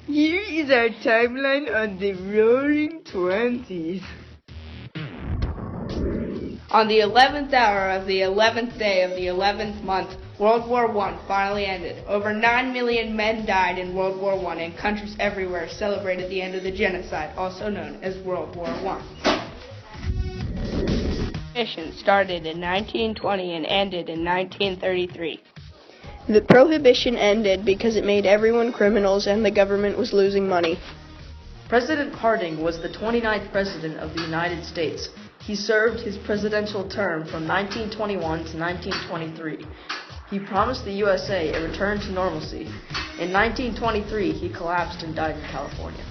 Here is our timeline on the Roaring Twenties. On the 11th hour of the 11th day of the 11th month, World War I finally ended. Over 9 million men died in World War I, and countries everywhere celebrated the end of the genocide, also known as World War I. Prohibition started in 1920 and ended in 1933. The prohibition ended because it made everyone criminals and the government was losing money. President Harding was the 29th President of the United States. He served his presidential term from 1921 to 1923. He promised the USA a return to normalcy. In 1923, he collapsed and died in California.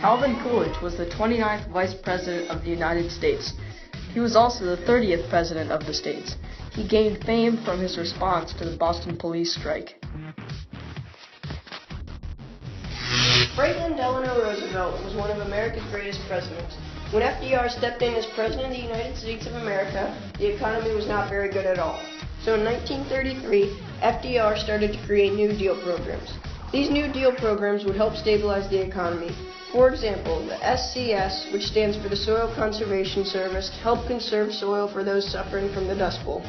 Calvin Coolidge was the 29th Vice President of the United States. He was also the 30th President of the States. He gained fame from his response to the Boston police strike. Franklin Delano Roosevelt was one of America's greatest presidents. When FDR stepped in as President of the United States of America, the economy was not very good at all. So in 1933, FDR started to create New Deal programs. These New Deal programs would help stabilize the economy. For example, the SCS, which stands for the Soil Conservation Service, helped conserve soil for those suffering from the Dust Bowl.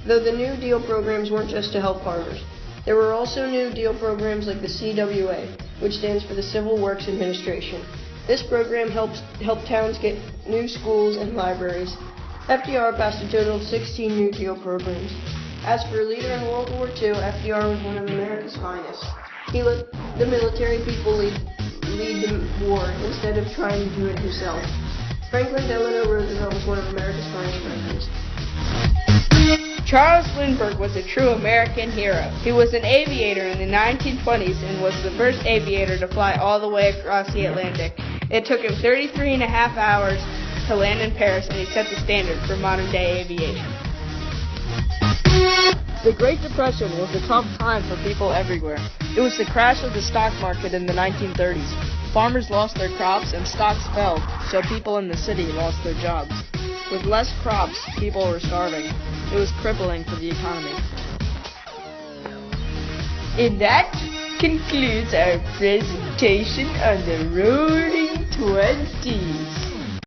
Though the New Deal programs weren't just to help farmers. There were also New Deal programs like the CWA, which stands for the Civil Works Administration. This program helped towns get new schools and libraries. FDR passed a total of 16 New Deal programs. As for a leader in World War II, FDR was one of America's finest. He let the military people lead the war instead of trying to do it himself. Franklin Delano Roosevelt was one of America's finest presidents. Charles Lindbergh was a true American hero. He was an aviator in the 1920s and was the first aviator to fly all the way across the Atlantic. It took him 33 and a half hours to land in Paris, and he set the standard for modern-day aviation. The Great Depression was a tough time for people everywhere. It was the crash of the stock market in the 1930s. Farmers lost their crops and stocks fell, so people in the city lost their jobs. With less crops, people were starving. It was crippling for the economy. And that concludes our presentation on the Roaring Twenties.